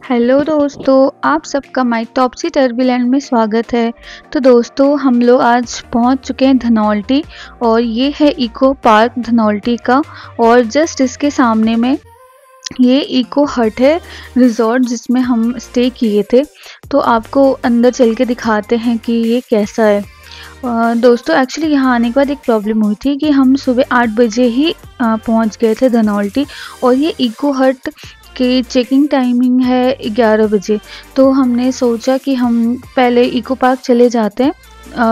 Hello दोस्तों, आप सबका माय टॉपसी टर्बुलेंट में स्वागत है। तो दोस्तों, हम लोग आज पहुंच चुके हैं धनौल्टी और ये है इको पार्क धनौल्टी का। और जस्ट इसके सामने में ये इको हट है, रिजॉर्ट जिसमें हम स्टे किए थे। तो आपको अंदर चल के दिखाते हैं कि ये कैसा है। दोस्तों, एक्चुअली यहाँ आने के बाद एक प्रॉब्लम हुई थी कि हम सुबह 8 बजे ही पहुँच गए थे धनौल्टी। और ये इको हट की चेकिंग टाइमिंग है 11 बजे। तो हमने सोचा कि हम पहले इको पार्क चले जाते हैं,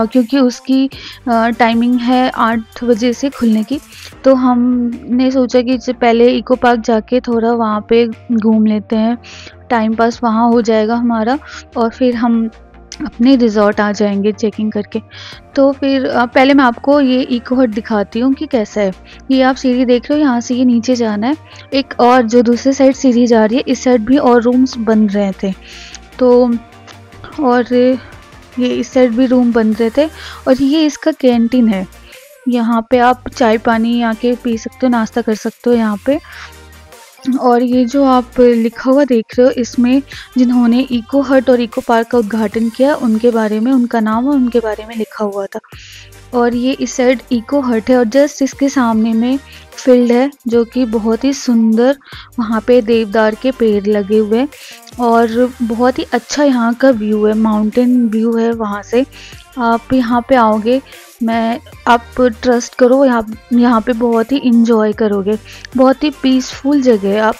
क्योंकि उसकी टाइमिंग है 8 बजे से खुलने की। तो हमने सोचा कि पहले इको पार्क जाके थोड़ा वहाँ पे घूम लेते हैं, टाइम पास वहाँ हो जाएगा हमारा, और फिर हम अपने रिज़ॉर्ट आ जाएंगे चेकिंग करके। तो फिर पहले मैं आपको ये इको हट दिखाती हूँ कि कैसा है। ये आप सीढ़ी देख रहे हो, यहाँ से ये नीचे जाना है। एक और जो दूसरी साइड सीढ़ी जा रही है, इस साइड भी और रूम्स बन रहे थे। तो और ये इस साइड भी रूम बन रहे थे। और ये इसका कैंटीन है, यहाँ पे आप चाय पानी आके पी सकते हो, नाश्ता कर सकते हो यहाँ पे। और ये जो आप लिखा हुआ देख रहे हो, इसमें जिन्होंने इको हट और इको पार्क का उद्घाटन किया उनके बारे में, उनका नाम और उनके बारे में लिखा हुआ था। और ये इस साइड इको हट है और जस्ट इसके सामने में फील्ड है जो कि बहुत ही सुंदर, वहाँ पे देवदार के पेड़ लगे हुए हैं और बहुत ही अच्छा यहाँ का व्यू है, माउंटेन व्यू है। वहाँ से आप यहाँ पे आओगे, आप ट्रस्ट करो, यहाँ पे बहुत ही इंजॉय करोगे। बहुत ही पीसफुल जगह है। आप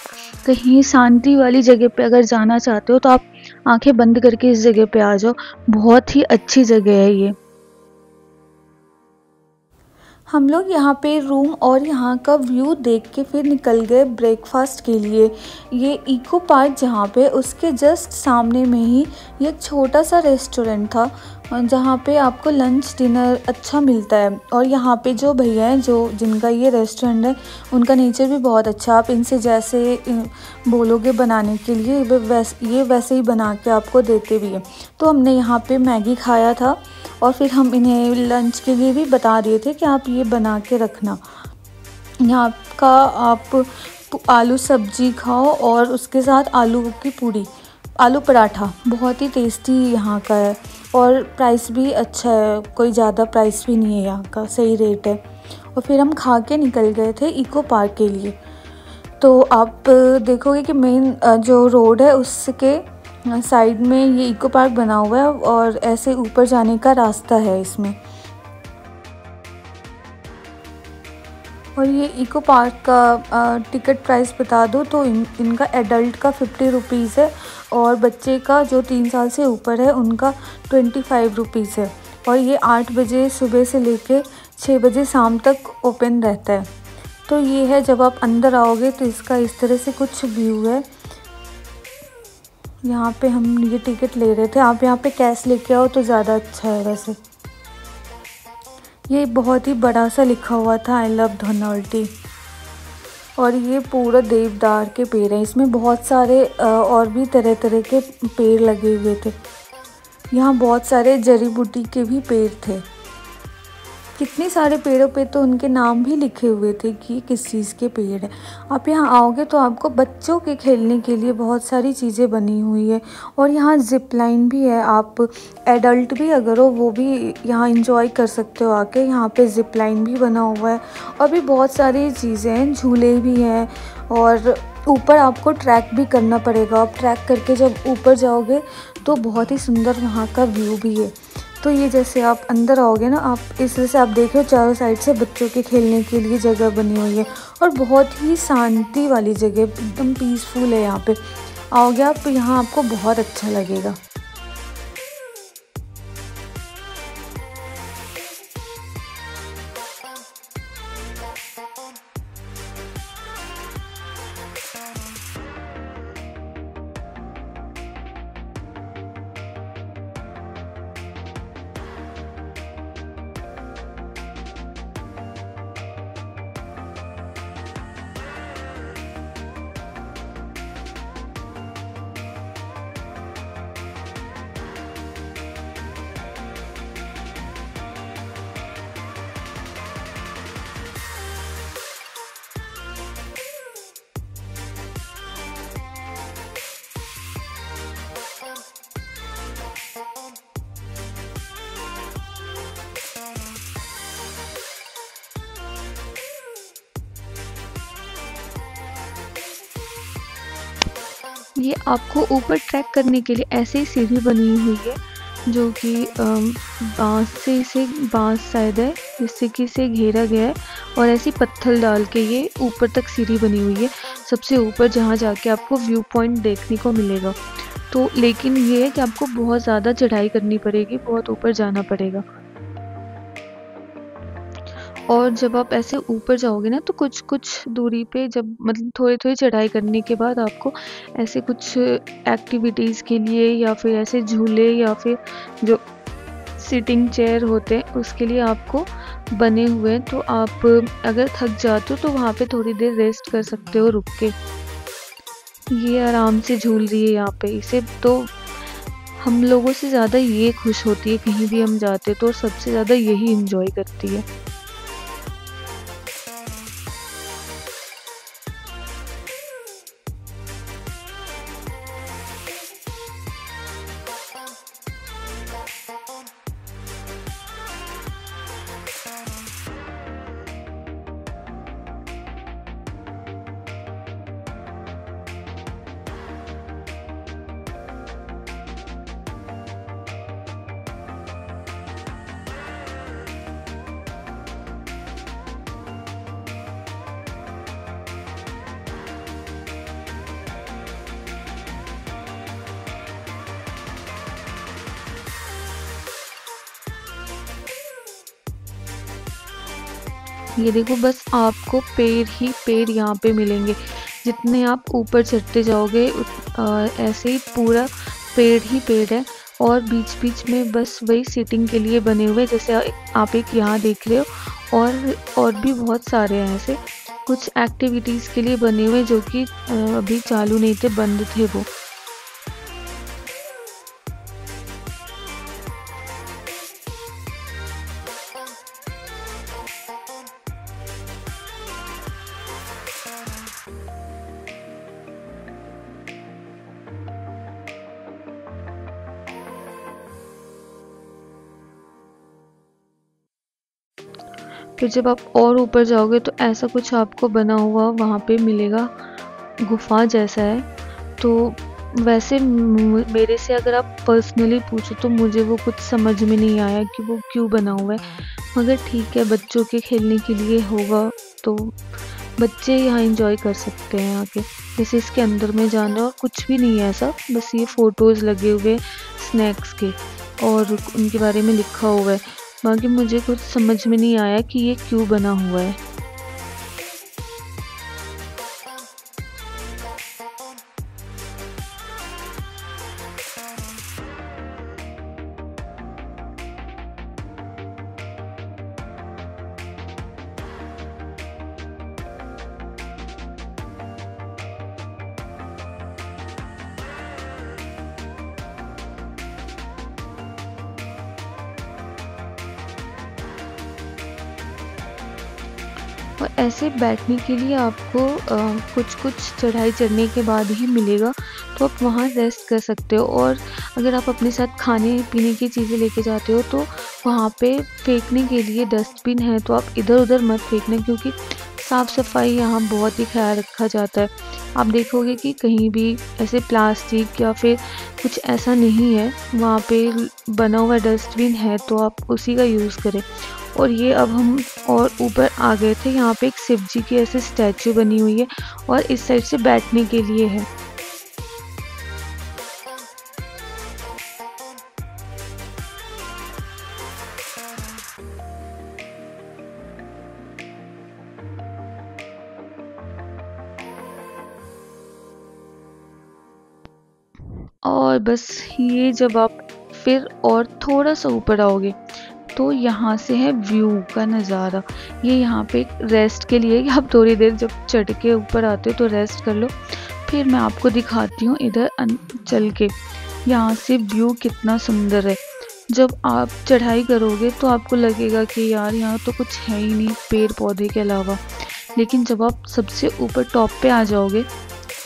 कहीं शांति वाली जगह पे अगर जाना चाहते हो तो आप आंखें बंद करके इस जगह पे आ जाओ। बहुत ही अच्छी जगह है ये। हम लोग यहाँ पे रूम और यहाँ का व्यू देख के फिर निकल गए ब्रेकफास्ट के लिए। ये इको पार्क जहाँ पे, उसके जस्ट सामने में ही ये एक छोटा सा रेस्टोरेंट था जहाँ पे आपको लंच डिनर अच्छा मिलता है। और यहाँ पे जो भैया हैं जो जिनका ये रेस्टोरेंट है, उनका नेचर भी बहुत अच्छा। आप इनसे जैसे बोलोगे बनाने के लिए, ये वैसे ही बना के आपको देते भी हैं। तो हमने यहाँ पे मैगी खाया था और फिर हम इन्हें लंच के लिए भी बता दिए थे कि आप ये बना के रखना। यहाँ का आप आलू सब्जी खाओ और उसके साथ आलू की पूड़ी, आलू पराठा बहुत ही टेस्टी यहाँ का है। और प्राइस भी अच्छा है, कोई ज़्यादा प्राइस भी नहीं है, यहाँ का सही रेट है। और फिर हम खा के निकल गए थे इको पार्क के लिए। तो आप देखोगे कि मेन जो रोड है उसके साइड में ये इको पार्क बना हुआ है और ऐसे ऊपर जाने का रास्ता है इसमें। और ये इको पार्क का टिकट प्राइस बता दो तो इनका एडल्ट का 50 रुपीज़ है और बच्चे का जो 3 साल से ऊपर है उनका 25 रुपीज़ है। और ये 8 बजे सुबह से लेके 6 बजे शाम तक ओपन रहता है। तो ये है, जब आप अंदर आओगे तो इसका इस तरह से कुछ व्यू है। यहाँ पे हम ये टिकट ले रहे थे, आप यहाँ पे कैश लेके आओ तो ज़्यादा अच्छा है। वैसे ये बहुत ही बड़ा सा लिखा हुआ था, आई लव धनौल्टी। और ये पूरा देवदार के पेड़ हैं, इसमें बहुत सारे और भी तरह तरह के पेड़ लगे हुए थे। यहाँ बहुत सारे जड़ी बूटी के भी पेड़ थे। कितने सारे पेड़ों पे तो उनके नाम भी लिखे हुए थे कि किस चीज़ के पेड़ है। आप यहाँ आओगे तो आपको बच्चों के खेलने के लिए बहुत सारी चीज़ें बनी हुई है। और यहाँ जिप लाइन भी है, आप एडल्ट भी अगर हो वो भी यहाँ इंजॉय कर सकते हो आके। यहाँ पे जिप लाइन भी बना हुआ है और भी बहुत सारी चीज़ें हैं, झूले भी हैं। और ऊपर आपको ट्रैक भी करना पड़ेगा। आप ट्रैक करके जब ऊपर जाओगे तो बहुत ही सुंदर वहाँ का व्यू भी है। तो ये जैसे आप अंदर आओगे ना, आप इस तरह से आप देख रहे हो चारों साइड से बच्चों के खेलने के लिए जगह बनी हुई है और बहुत ही शांति वाली जगह, एकदम पीसफुल है। यहाँ पे आओगे आप, यहाँ आपको बहुत अच्छा लगेगा। ये आपको ऊपर ट्रैक करने के लिए ऐसे ही सीढ़ी बनी हुई है, जो कि बांस शायद है जिससे कि इसे घेरा गया है, और ऐसे पत्थर डाल के ये ऊपर तक सीढ़ी बनी हुई है, सबसे ऊपर जहाँ जाके आपको व्यू पॉइंट देखने को मिलेगा। तो लेकिन ये है कि आपको बहुत ज़्यादा चढ़ाई करनी पड़ेगी, बहुत ऊपर जाना पड़ेगा। और जब आप ऐसे ऊपर जाओगे ना, तो कुछ कुछ दूरी पे, जब मतलब थोड़ी थोड़ी चढ़ाई करने के बाद आपको ऐसे कुछ एक्टिविटीज़ के लिए, या फिर ऐसे झूले, या फिर जो सिटिंग चेयर होते हैं उसके लिए आपको बने हुए हैं। तो आप अगर थक जाते हो तो वहाँ पे थोड़ी देर रेस्ट कर सकते हो रुक के। ये आराम से झूल रही है यहाँ पे, इसे तो हम लोगों से ज़्यादा ये खुश होती है, कहीं भी हम जाते तो सबसे ज़्यादा यही इंजॉय करती है। ये देखो, बस आपको पेड़ ही पेड़ यहाँ पे मिलेंगे, जितने आप ऊपर चढ़ते जाओगे ऐसे ही पूरा पेड़ ही पेड़ है। और बीच बीच में बस वही सीटिंग के लिए बने हुए, जैसे आप एक यहाँ देख रहे हो, और भी बहुत सारे हैं ऐसे कुछ एक्टिविटीज़ के लिए बने हुए, जो कि अभी चालू नहीं थे, बंद थे वो। फिर जब आप और ऊपर जाओगे तो ऐसा कुछ आपको बना हुआ वहाँ पे मिलेगा, गुफा जैसा है। तो वैसे मेरे से अगर आप पर्सनली पूछो तो मुझे वो कुछ समझ में नहीं आया कि वो क्यों बना हुआ है, मगर ठीक है, बच्चों के खेलने के लिए होगा, तो बच्चे यहाँ एंजॉय कर सकते हैं आके। जैसे इसके अंदर में जाना और कुछ भी नहीं है ऐसा, बस ये फ़ोटोज़ लगे हुए स्नैक्स के और उनके बारे में लिखा हुआ है। बाकी मुझे कुछ समझ में नहीं आया कि ये क्यों बना हुआ है। और ऐसे बैठने के लिए आपको कुछ कुछ चढ़ाई चढ़ने के बाद ही मिलेगा, तो आप वहाँ रेस्ट कर सकते हो। और अगर आप अपने साथ खाने पीने की चीज़ें लेके जाते हो तो वहाँ पे फेंकने के लिए डस्टबिन है, तो आप इधर उधर मत फेंकना, क्योंकि साफ़ सफाई यहाँ बहुत ही ख्याल रखा जाता है। आप देखोगे कि कहीं भी ऐसे प्लास्टिक या फिर कुछ ऐसा नहीं है, वहाँ पे बना हुआ डस्टबिन है तो आप उसी का यूज़ करें। और ये अब हम और ऊपर आ गए थे, यहाँ पे एक शिव जी की ऐसे स्टैचू बनी हुई है और इस साइड से बैठने के लिए है। और बस ये जब आप फिर और थोड़ा सा ऊपर आओगे तो यहाँ से है व्यू का नज़ारा। ये यहाँ पे एक रेस्ट के लिए, आप थोड़ी देर जब चढ़ के ऊपर आते हो तो रेस्ट कर लो, फिर मैं आपको दिखाती हूँ इधर चल के यहाँ से व्यू कितना सुंदर है। जब आप चढ़ाई करोगे तो आपको लगेगा कि यार यहाँ तो कुछ है ही नहीं पेड़ पौधे के अलावा, लेकिन जब आप सबसे ऊपर टॉप पे आ जाओगे,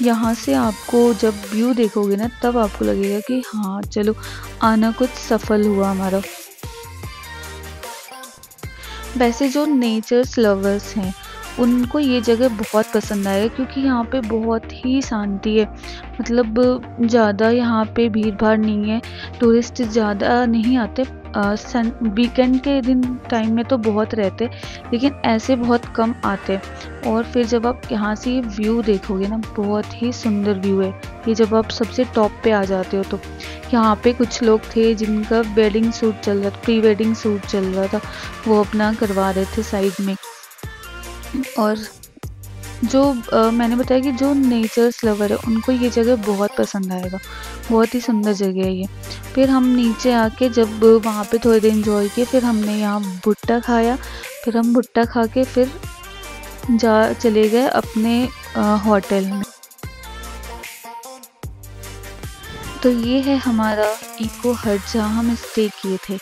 यहाँ से आपको जब व्यू देखोगे ना, तब आपको लगेगा कि हाँ चलो आना कुछ सफल हुआ हमारा। वैसे जो नेचर्स लवर्स हैं उनको ये जगह बहुत पसंद आएगा, क्योंकि यहाँ पे बहुत ही शांति है। मतलब ज़्यादा यहाँ पे भीड़ भाड़ नहीं है, टूरिस्ट ज़्यादा नहीं आते। वीकेंड के दिन टाइम में तो बहुत रहते, लेकिन ऐसे बहुत कम आते। और फिर जब आप यहाँ से ये व्यू देखोगे ना, बहुत ही सुंदर व्यू है ये। जब आप सबसे टॉप पे आ जाते हो तो यहाँ पे कुछ लोग थे जिनका वेडिंग शूट चल रहा था, प्री वेडिंग शूट चल रहा था, वो अपना करवा रहे थे साइड में। और जो मैंने बताया कि जो नेचर्स लवर है उनको ये जगह बहुत पसंद आएगा, बहुत ही सुंदर जगह है ये। फिर हम नीचे आके जब वहाँ पे थोड़ी देर एंजॉय किए, फिर हमने यहाँ भुट्टा खाया। फिर हम भुट्टा खा के फिर चले गए अपने होटल में। तो ये है हमारा इको हट जहाँ हम स्टे किए थे।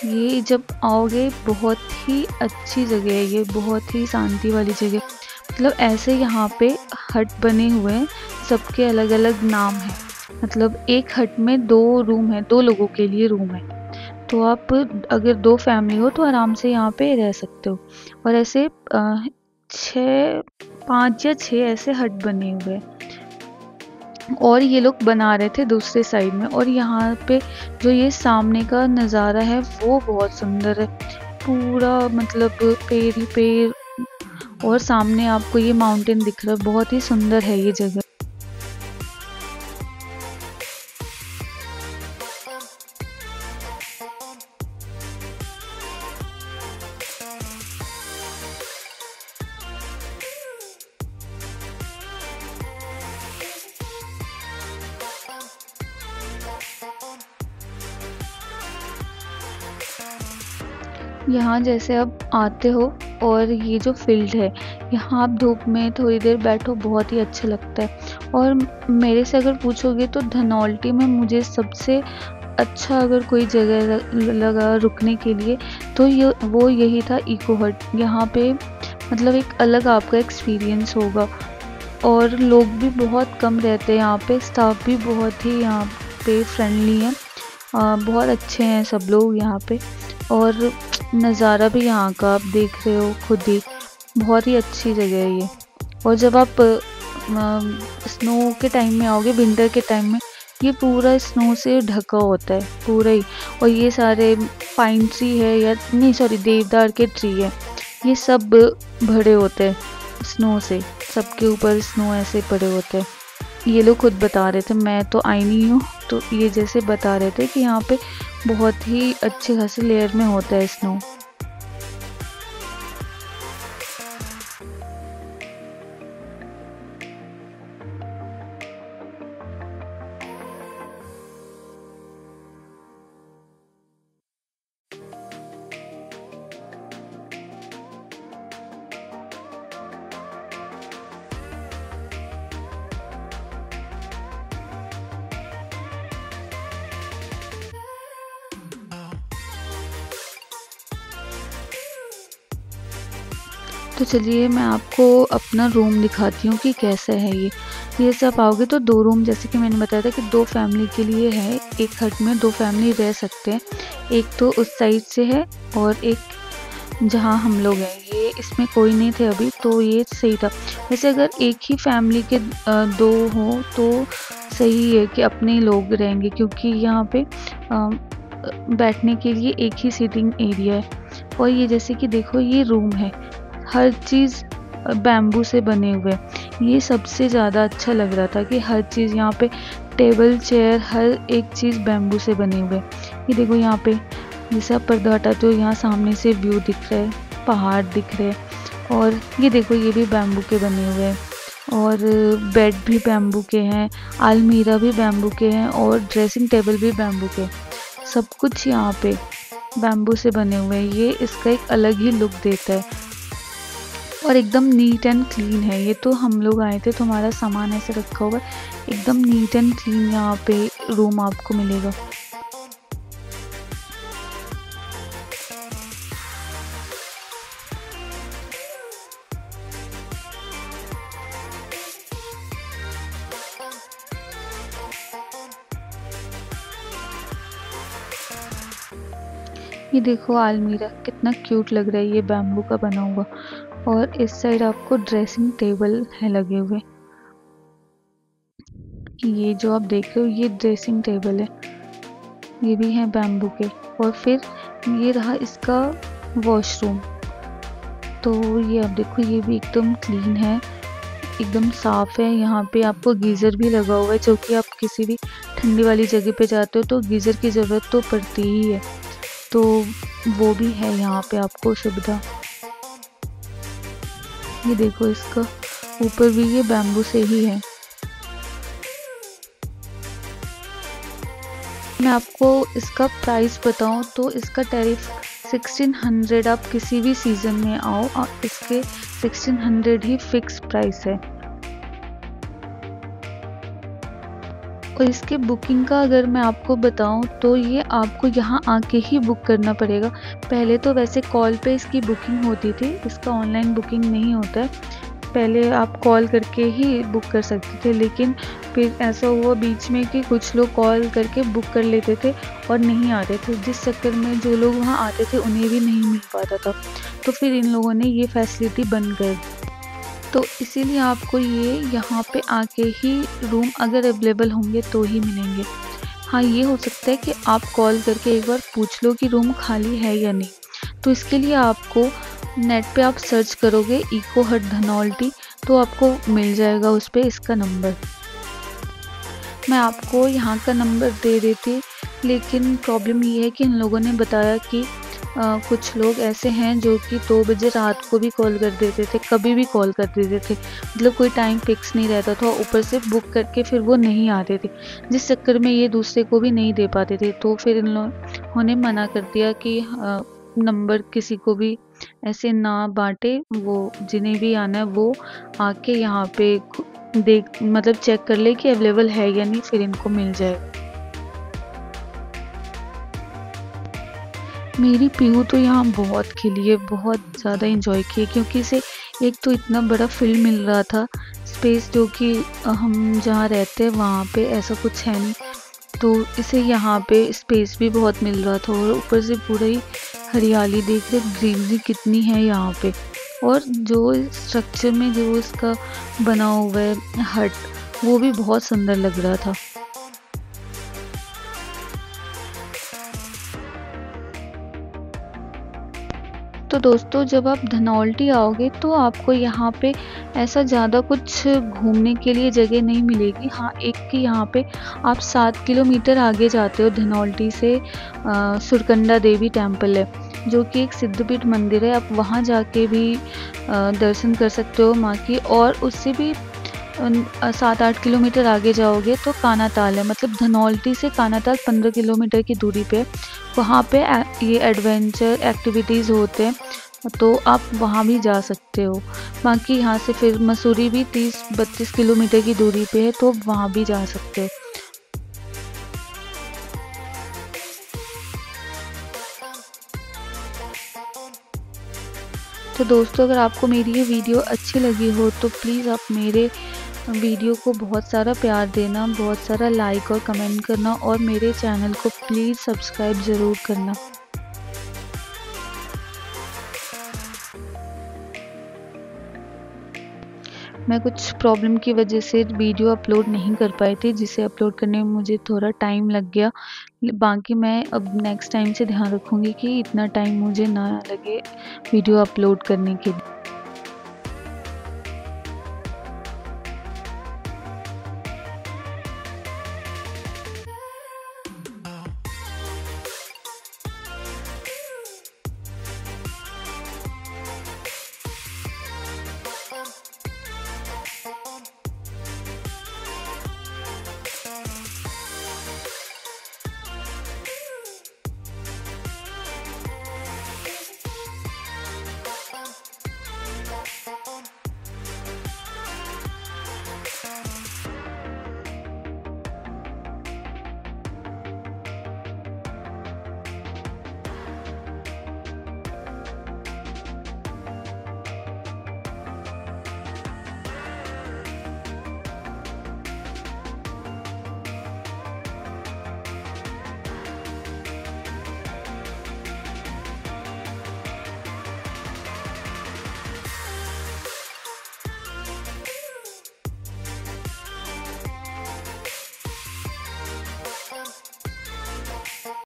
ये जब आओगे बहुत ही अच्छी जगह है ये, बहुत ही शांति वाली जगह। मतलब ऐसे यहाँ पे हट बने हुए हैं, सबके अलग अलग नाम है। मतलब एक हट में 2 रूम है, 2 लोगों के लिए रूम है। तो आप अगर 2 फैमिली हो तो आराम से यहाँ पे रह सकते हो। और ऐसे 5 या 6 ऐसे हट बने हुए हैं। और ये लोग बना रहे थे दूसरे साइड में। और यहाँ पे जो ये सामने का नज़ारा है वो बहुत सुंदर है, पूरा मतलब पेड़ ही पेड़, और सामने आपको ये माउंटेन दिख रहा है। बहुत ही सुंदर है ये जगह। यहाँ जैसे आप आते हो और ये जो फील्ड है, यहाँ आप धूप में थोड़ी देर बैठो, बहुत ही अच्छा लगता है। और मेरे से अगर पूछोगे तो धनौल्टी में मुझे सबसे अच्छा अगर कोई जगह लगा रुकने के लिए तो वो यही था, इको हट। यहाँ पे मतलब एक अलग आपका एक्सपीरियंस होगा। और लोग भी बहुत कम रहते हैं यहाँ पे, स्टाफ भी बहुत ही यहाँ पे फ्रेंडली हैं, बहुत अच्छे हैं सब लोग यहाँ पे। और नज़ारा भी यहाँ का आप देख रहे हो खुद ही, बहुत ही अच्छी जगह है ये। और जब आप स्नो के टाइम में आओगे, विंटर के टाइम में, ये पूरा स्नो से ढका होता है पूरा ही। और ये सारे पाइन ट्री है, या नहीं सॉरी देवदार के ट्री है, ये सब भरे होते हैं स्नो से, सबके ऊपर स्नो ऐसे पड़े होते हैं। ये लोग खुद बता रहे थे, मैं तो आई नहीं हूँ, तो ये जैसे बता रहे थे कि यहाँ पे बहुत ही अच्छे खासे लेयर में होता है स्नो। तो चलिए मैं आपको अपना रूम दिखाती हूँ कि कैसा है ये। जैसे आप आओगे तो 2 रूम, जैसे कि मैंने बताया था कि 2 फैमिली के लिए है। एक हट में 2 फैमिली रह सकते हैं, एक तो उस साइड से है और एक जहाँ हम लोग हैं। ये इसमें कोई नहीं थे अभी, तो ये सही था। वैसे अगर एक ही फैमिली के 2 हो तो सही है कि अपने लोग रहेंगे, क्योंकि यहाँ पे बैठने के लिए एक ही सीटिंग एरिया है। और ये जैसे कि देखो ये रूम है, हर चीज़ बैम्बू से बने हुए। ये सबसे ज़्यादा अच्छा लग रहा था कि हर चीज़ यहाँ पे, टेबल चेयर हर एक चीज़ बैम्बू से बने हुए। ये देखो यहाँ पे जैसे आप पर्दा हटाते हो, यहाँ सामने से व्यू दिख रहा है, पहाड़ दिख रहे हैं। और ये देखो ये भी बैम्बू के बने हुए हैं, और बेड भी बैम्बू के हैं, अलमीरा भी बैम्बू के हैं, और ड्रेसिंग टेबल भी बैम्बू के। सब कुछ यहाँ पे बैम्बू से बने हुए हैं। ये इसका एक अलग ही लुक देता है, और एकदम नीट एंड क्लीन है। ये तो हम लोग आए थे तो हमारा सामान ऐसे रखा हुआ है, एकदम नीट एंड क्लीन यहाँ पे रूम आपको मिलेगा। ये देखो अलमीरा कितना क्यूट लग रहा है, ये बैम्बू का बना हुआ, और इस साइड आपको ड्रेसिंग टेबल है लगे हुए। ये जो आप देख रहे हो ये ड्रेसिंग टेबल है, ये भी है बैम्बू के। और फिर ये रहा इसका वॉशरूम। तो ये आप देखो ये भी एकदम क्लीन है, एकदम साफ है। यहाँ पे आपको गीज़र भी लगा हुआ है, जो कि आप किसी भी ठंडी वाली जगह पे जाते हो तो गीज़र की ज़रूरत तो पड़ती ही है, तो वो भी है यहाँ पे आपको सुविधा। ये देखो इसका ऊपर भी ये बैम्बू से ही है। मैं आपको इसका प्राइस बताऊं तो इसका टैरिफ 1600, आप किसी भी सीज़न में आओ इसके 1600 ही फिक्स प्राइस है। और इसके बुकिंग का अगर मैं आपको बताऊं तो ये आपको यहाँ आके ही बुक करना पड़ेगा। पहले तो वैसे कॉल पे इसकी बुकिंग होती थी, इसका ऑनलाइन बुकिंग नहीं होता है। पहले आप कॉल करके ही बुक कर सकते थे, लेकिन फिर ऐसा हुआ बीच में कि कुछ लोग कॉल करके बुक कर लेते थे और नहीं आते थे, जिस चक्कर में जो लोग वहाँ आते थे उन्हें भी नहीं मिल पाता था। तो फिर इन लोगों ने ये फैसिलिटी बंद कर दी। तो इसीलिए आपको ये यहाँ पे आके ही रूम अगर अवेलेबल होंगे तो ही मिलेंगे। हाँ, ये हो सकता है कि आप कॉल करके एक बार पूछ लो कि रूम खाली है या नहीं। तो इसके लिए आपको नेट पे आप सर्च करोगे इको हट धनौल्टी, तो आपको मिल जाएगा उस पर इसका नंबर। मैं आपको यहाँ का नंबर दे देती, लेकिन प्रॉब्लम ये है कि इन लोगों ने बताया कि कुछ लोग ऐसे हैं जो कि 2 बजे रात को भी कॉल कर देते थे, कभी भी कॉल कर देते थे, मतलब कोई टाइम फिक्स नहीं रहता था। ऊपर से बुक करके फिर वो नहीं आते थे, जिस चक्कर में ये दूसरे को भी नहीं दे पाते थे। तो फिर इन लोगों ने मना कर दिया कि नंबर किसी को भी ऐसे ना बांटे, वो जिन्हें भी आना है वो आके यहाँ पे देख मतलब चेक कर ले कि अवेलेबल है या नहीं, फिर इनको मिल जाएगा। मेरी पीहू तो यहाँ बहुत खेली है, बहुत ज़्यादा इंजॉय किए, क्योंकि इसे एक तो इतना बड़ा फील्ड मिल रहा था, स्पेस जो कि हम जहाँ रहते हैं वहाँ पे ऐसा कुछ है नहीं, तो इसे यहाँ पे स्पेस भी बहुत मिल रहा था। और ऊपर से पूरा ही हरियाली, देख रहे ग्रीनरी कितनी है यहाँ पे। और जो स्ट्रक्चर में जो इसका बना हुआ है हट, वो भी बहुत सुंदर लग रहा था। तो दोस्तों, जब आप धनौल्टी आओगे तो आपको यहाँ पे ऐसा ज़्यादा कुछ घूमने के लिए जगह नहीं मिलेगी। हाँ, एक कि यहाँ पे आप 7 किलोमीटर आगे जाते हो धनौल्टी से सुरकंडा देवी टेम्पल है, जो कि एक सिद्धपीठ मंदिर है। आप वहाँ जाके भी दर्शन कर सकते हो माँ की। और उससे भी 7-8 किलोमीटर आगे जाओगे तो कानाताल है, मतलब धनौल्टी से कानाताल 15 किलोमीटर की दूरी पे। वहाँ पे ये एडवेंचर एक्टिविटीज़ होते हैं, तो आप वहाँ भी जा सकते हो। बाकी यहाँ से फिर मसूरी भी 30-32 किलोमीटर की दूरी पे है, तो वहाँ भी जा सकते हो। तो दोस्तों, अगर आपको मेरी ये वीडियो अच्छी लगी हो तो प्लीज़ आप मेरे वीडियो को बहुत सारा प्यार देना, बहुत सारा लाइक और कमेंट करना, और मेरे चैनल को प्लीज़ सब्सक्राइब ज़रूर करना। मैं कुछ प्रॉब्लम की वजह से वीडियो अपलोड नहीं कर पाई थी, जिसे अपलोड करने में मुझे थोड़ा टाइम लग गया। बाकी मैं अब नेक्स्ट टाइम से ध्यान रखूँगी कि इतना टाइम मुझे ना लगे वीडियो अपलोड करने के लिए।